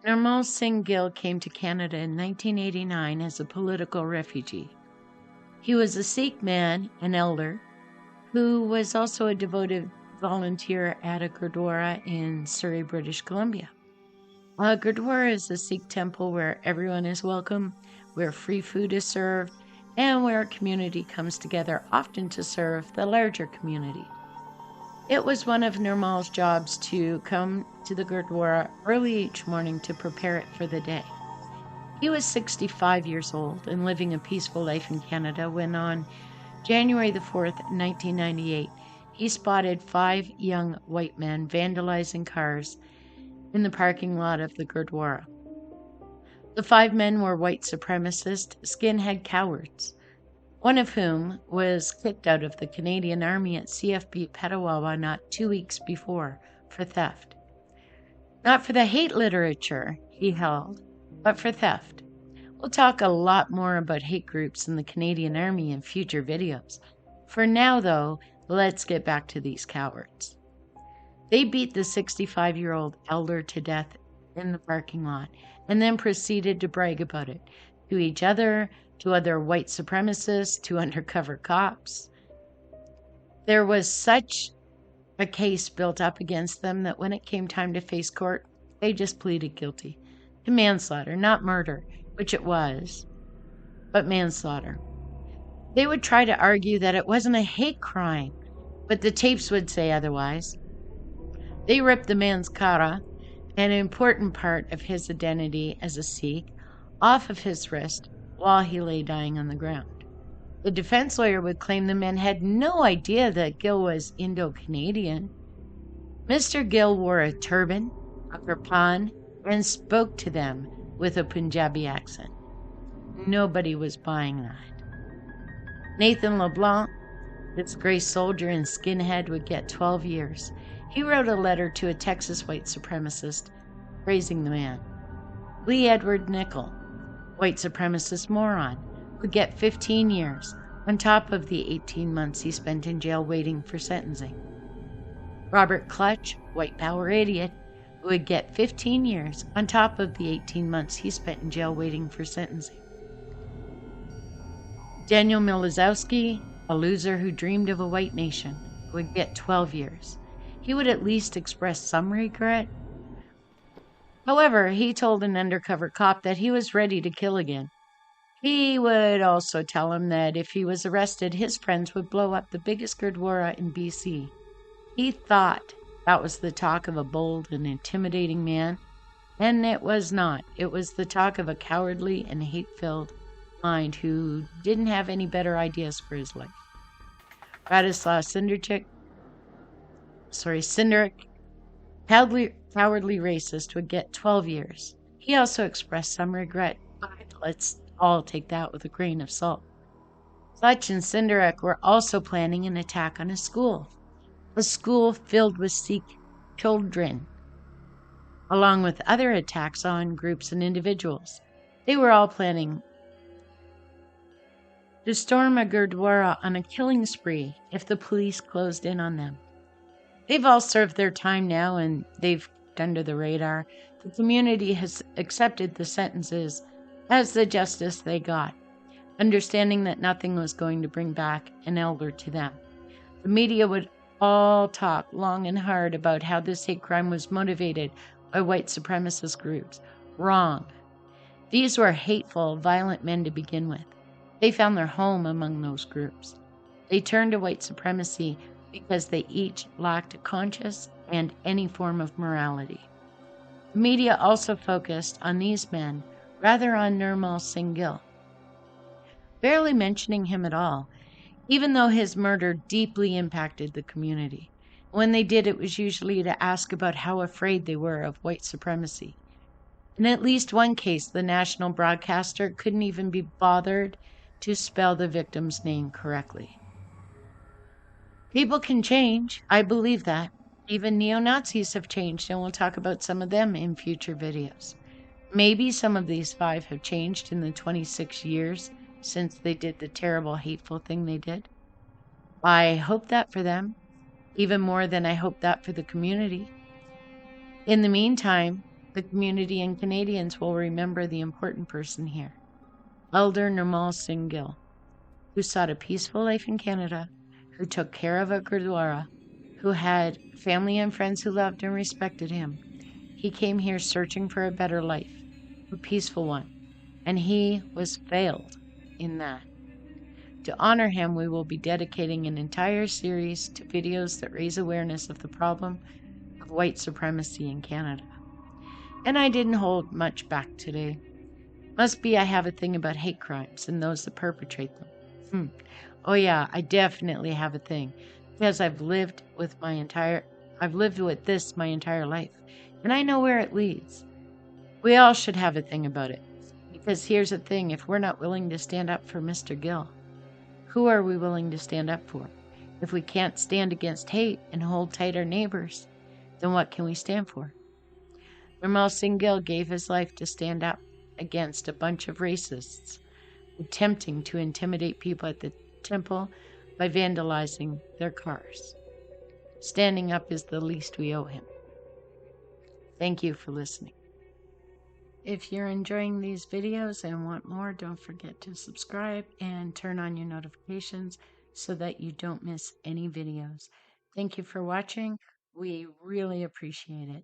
Nirmal Singh Gill came to Canada in 1989 as a political refugee. He was a Sikh man, an elder, who was also a devoted volunteer at a Gurdwara in Surrey, British Columbia. A Gurdwara is a Sikh temple where everyone is welcome, where free food is served, and where a community comes together, often to serve the larger community. It was one of Nirmal's jobs to come to the Gurdwara early each morning to prepare it for the day. He was 65 years old and living a peaceful life in Canada when on January the 4th, 1998, he spotted 5 young white men vandalizing cars in the parking lot of the Gurdwara. The 5 men were white supremacist, skinhead cowards, one of whom was kicked out of the Canadian Army at CFB Petawawa not 2 weeks before for theft. Not for the hate literature he held, but for theft. We'll talk a lot more about hate groups in the Canadian Army in future videos. For now, though, let's get back to these cowards. They beat the 65-year-old elder to death in the parking lot and then proceeded to brag about it to each other, to other white supremacists, to undercover cops. There was such a case built up against them that when it came time to face court, they just pleaded guilty to manslaughter, not murder, which it was, but manslaughter. They would try to argue that it wasn't a hate crime, but the tapes would say otherwise. They ripped the man's kara, an important part of his identity as a Sikh, off of his wrist while he lay dying on the ground. The defense lawyer would claim the men had no idea that Gill was Indo-Canadian. Mr. Gill wore a turban, a kirpan, and spoke to them with a Punjabi accent. Nobody was buying that. Nathan LeBlanc, this gray soldier and skinhead, would get 12 years. He wrote a letter to a Texas white supremacist praising the man. Lee Edward Nickel, white supremacist moron, would get 15 years on top of the 18 months he spent in jail waiting for sentencing. Robert Clutch, white power idiot, would get 15 years on top of the 18 months he spent in jail waiting for sentencing. Daniel Milozowski, a loser who dreamed of a white nation, would get 12 years. He would at least express some regret. However, he told an undercover cop that he was ready to kill again. He would also tell him that if he was arrested, his friends would blow up the biggest Gurdwara in BC. He thought that was the talk of a bold and intimidating man, and it was not. It was the talk of a cowardly and hate-filled mind who didn't have any better ideas for his life. Radislav Sindarik, cowardly racist, would get 12 years. He also expressed some regret, but let's all take that with a grain of salt. Clutch and Sindarik were also planning an attack on a school filled with Sikh children, along with other attacks on groups and individuals. They were all planning to storm a Gurdwara on a killing spree if the police closed in on them. They've all served their time now and they've under the radar. The community has accepted the sentences as the justice they got, understanding that nothing was going to bring back an elder to them. The media would all talk long and hard about how this hate crime was motivated by white supremacist groups. Wrong. These were hateful, violent men to begin with. They found their home among those groups. They turned to white supremacy because they each lacked a conscience and any form of morality. The media also focused on these men rather on Nirmal Singh Gill, barely mentioning him at all, even though his murder deeply impacted the community. When they did, it was usually to ask about how afraid they were of white supremacy. In at least one case, the national broadcaster couldn't even be bothered to spell the victim's name correctly. People can change. I believe that. Even neo-Nazis have changed, and we'll talk about some of them in future videos. Maybe some of these 5 have changed in the 26 years since they did the terrible, hateful thing they did. I hope that for them, even more than I hope that for the community. In the meantime, The community and Canadians will remember the important person here, Elder Nirmal Singh Gill, who sought a peaceful life in Canada, who took care of a Gurdwara, who had family and friends who loved and respected him. He came here searching for a better life, a peaceful one, and he was failed in that. To honor him, we will be dedicating an entire series to videos that raise awareness of the problem of white supremacy in Canada. And I didn't hold much back today. Must be I have a thing about hate crimes and those that perpetrate them. Oh yeah, I definitely have a thing, because I've lived with this my entire life, and I know where it leads. We all should have a thing about it, because here's the thing: if we're not willing to stand up for Mr. Gill, who are we willing to stand up for? If we can't stand against hate and hold tight our neighbors, then what can we stand for? Nirmal Singh Gill gave his life to stand up against a bunch of racists attempting to intimidate people at the temple by vandalizing their cars. Standing up is the least we owe him. Thank you for listening. If you're enjoying these videos and want more, don't forget to subscribe and turn on your notifications so that you don't miss any videos. Thank you for watching. We really appreciate it.